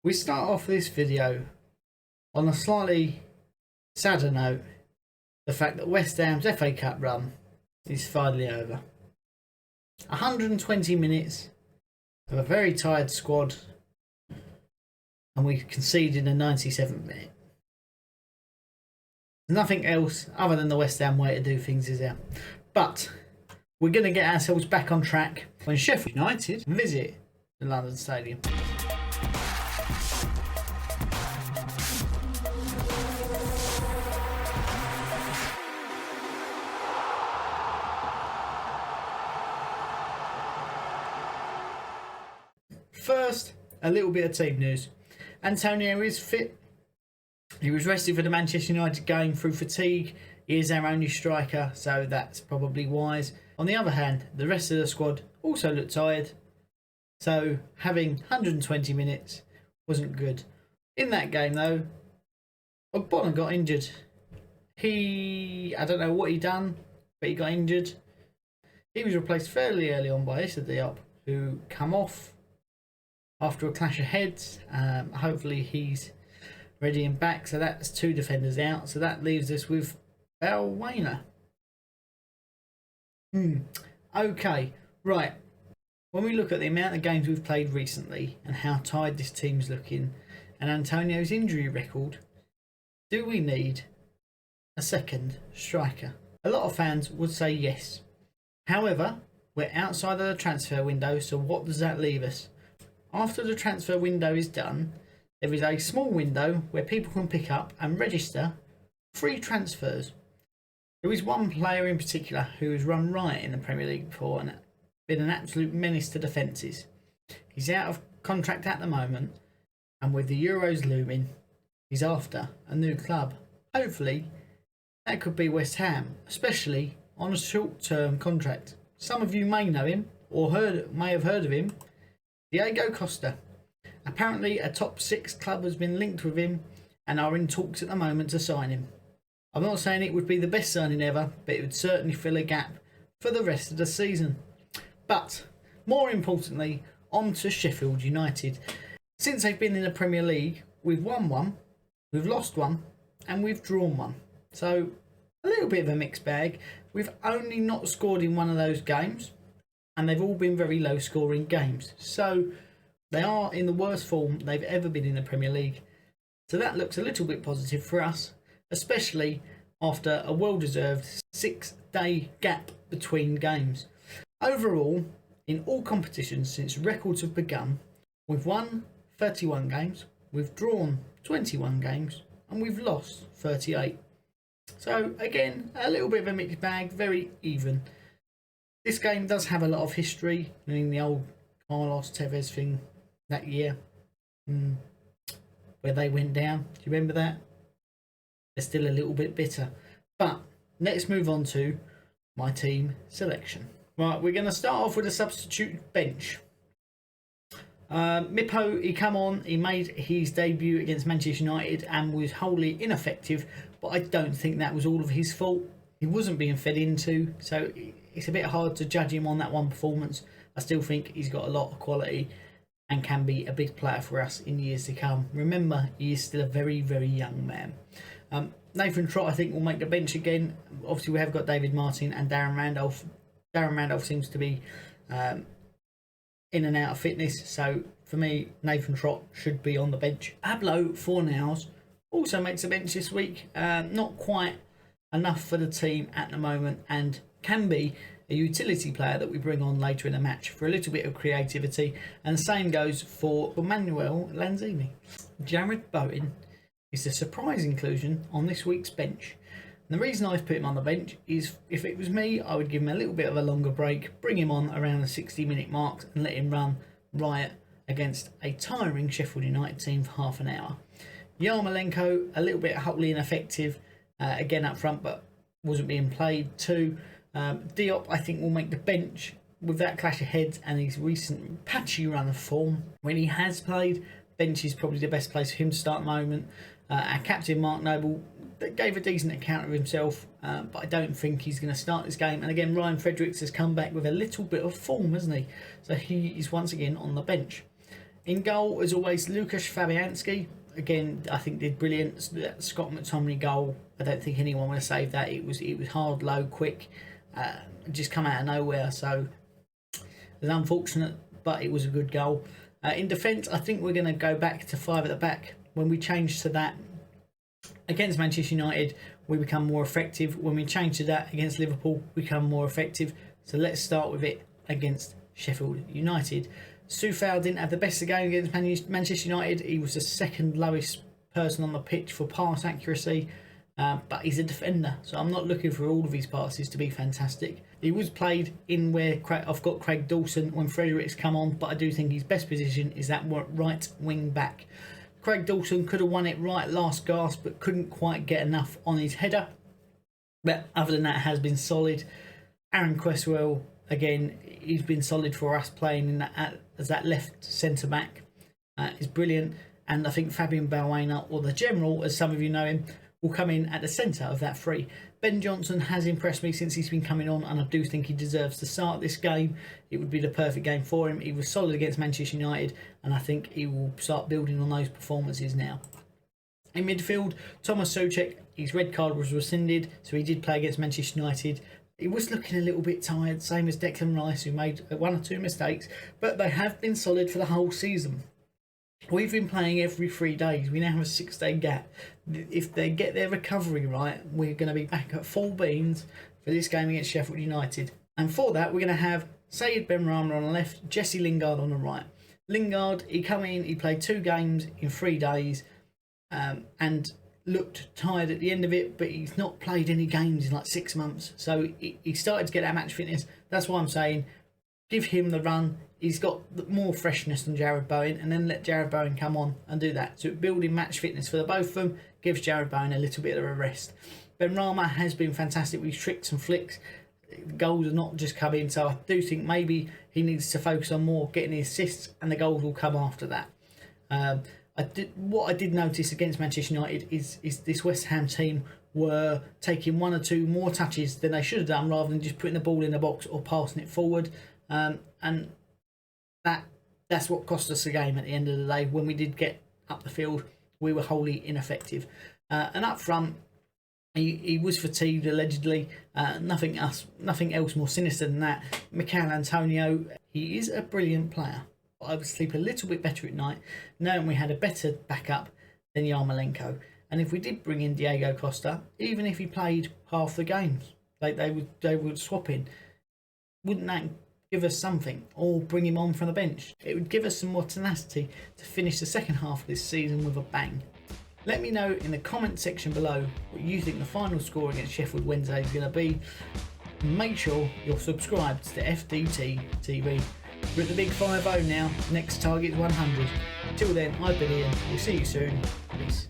We start off this video on a slightly sadder note, the fact that West Ham's FA Cup run is finally over. 120 minutes of a very tired squad, and we conceded in the 97th minute. Nothing else other than the West Ham way to do things is there. But we're going to get ourselves back on track when Sheffield United visit the London Stadium. First, a little bit of team news. Antonio is fit. He was rested for the Manchester United game through fatigue. He is our only striker, so that's probably wise. On the other hand, the rest of the squad also looked tired, so having 120 minutes wasn't good. In that game though, Ogbonna got injured. I don't know what he done, but he got injured. He was replaced fairly early on by Issa Diop, who come off after a clash of heads. Hopefully he's ready and back. So that's two defenders out. So that leaves us with Balwana. Okay, right. When we look at the amount of games we've played recently and how tired this team's looking and Antonio's injury record, do we need a second striker? A lot of fans would say yes. However, we're outside of the transfer window, so what does that leave us? After the transfer window is done, there is a small window where people can pick up and register free transfers. There is one player in particular who has run riot in the Premier League before and been an absolute menace to defences. He's out of contract at the moment, and with the Euros looming, he's after a new club. Hopefully, that could be West Ham, especially on a short-term contract. Some of you may know him or may have heard of him. Diego Costa. Apparently a top 6 club has been linked with him and are in talks at the moment to sign him. I'm not saying it would be the best signing ever, but it would certainly fill a gap for the rest of the season. But more importantly, on to Sheffield United. Since they've been in the Premier League, we've won one, we've lost one, and we've drawn one. So a little bit of a mixed bag. We've only not scored in one of those games, and they've all been very low scoring games. So they are in the worst form they've ever been in the Premier League. So that looks a little bit positive for us, especially after a well-deserved 6-day gap between games. Overall, in all competitions since records have begun, we've won 31 games, we've drawn 21 games, and we've lost 38. So again, a little bit of a mixed bag, very even. This game does have a lot of history, meaning the old Carlos Tevez thing that year, where they went down. Do you remember that? They're still a little bit bitter. But let's move on to my team selection. Right, we're going to start off with a substitute bench. Mipo, he come on, he made his debut against Manchester United and was wholly ineffective, but I don't think that was all of his fault. He wasn't being fed into, so it's a bit hard to judge him on that one performance. I still think he's got a lot of quality and can be a big player for us in years to come. Remember, he is still a very, very young man. Nathan Trott, I think, will make the bench again. Obviously, we have got David Martin and Darren Randolph. Darren Randolph seems to be in and out of fitness, so for me, Nathan Trott should be on the bench. Pablo Fornals also makes a bench this week. Not quite enough for the team at the moment, and can be a utility player that we bring on later in the match for a little bit of creativity. And the same goes for Manuel Lanzini. Jared Bowen is a surprise inclusion on this week's bench. And the reason I've put him on the bench is, if it was me, I would give him a little bit of a longer break, bring him on around the 60-minute mark and let him run riot against a tiring Sheffield United team for half an hour. Yarmolenko, a little bit wholly ineffective, again up front, but wasn't being played too. Diop, I think, will make the bench with that clash of heads and his recent patchy run of form. When he has played, bench is probably the best place for him to start at the moment. Our captain, Mark Noble, gave a decent account of himself, but I don't think he's going to start this game. And again, Ryan Fredericks has come back with a little bit of form, hasn't he? So he is once again on the bench. In goal, as always, Łukasz Fabianski. Again, I think did brilliant. That Scott McTominay goal, I don't think anyone would have saved that. It was hard, low, quick, just come out of nowhere. So it was unfortunate, but it was a good goal. In defence, I think we're going to go back to 5 at the back. When we change to that against Manchester United, we become more effective. When we change to that against Liverpool, we become more effective. So let's start with it against Sheffield United. Soufal didn't have the best of the game against Manchester United. He was the second lowest person on the pitch for pass accuracy, but he's a defender, so I'm not looking for all of his passes to be fantastic. He was played in where I've got Craig Dawson when Fredericks come on, but I do think his best position is that right wing back. Craig Dawson could have won it right last gasp, but couldn't quite get enough on his header. But other than that, has been solid. Aaron Cresswell, again, he's been solid for us playing in that as that left centre back. Is brilliant, and I think Fabian Balbuena, or the General, as some of you know him, will come in at the centre of that three. Ben Johnson has impressed me since he's been coming on, and I do think he deserves to start this game. It would be the perfect game for him. He was solid against Manchester United, and I think he will start building on those performances now. In midfield, Thomas Souček, his red card was rescinded, so he did play against Manchester United. He was looking a little bit tired, same as Declan Rice, who made 1 or 2 mistakes, but they have been solid for the whole season. We've been playing every 3 days. We now have a 6-day gap. If they get their recovery right, we're going to be back at full beans for this game against Sheffield United. And for that, we're going to have Saïd Benrahma on the left, Jesse Lingard on the right. Lingard, he come in, he played 2 games in 3 days, and looked tired at the end of it, but he's not played any games in like 6 months. So he started to get that match fitness. That's why I'm saying give him the run. He's got more freshness than Jarrod Bowen, and then let Jarrod Bowen come on and do that. So building match fitness for the both of them gives Jarrod Bowen a little bit of a rest. Benrahma has been fantastic with tricks and flicks. Goals are not just come in, so I do think maybe he needs to focus on more getting the assists, and the goals will come after that. What I did notice against Manchester United is this West Ham team were taking 1 or 2 more touches than they should have done, rather than just putting the ball in the box or passing it forward. And that's what cost us the game at the end of the day. When we did get up the field, we were wholly ineffective. And up front, he was fatigued allegedly. Nothing else more sinister than that. Mikel Antonio, he is a brilliant player. I would sleep a little bit better at night knowing we had a better backup than Yarmolenko. And if we did bring in Diego Costa, even if he played half the games, they would swap in, wouldn't that give us something? Or bring him on from the bench? It would give us some more tenacity to finish the second half of this season with a bang. Let me know in the comment section below what you think the final score against Sheffield Wednesday is going to be. Make sure you're subscribed to FDT-TV. We're at the big 5-0 now. Next target is 100. Till then, I've been Ian. We'll see you soon. Peace.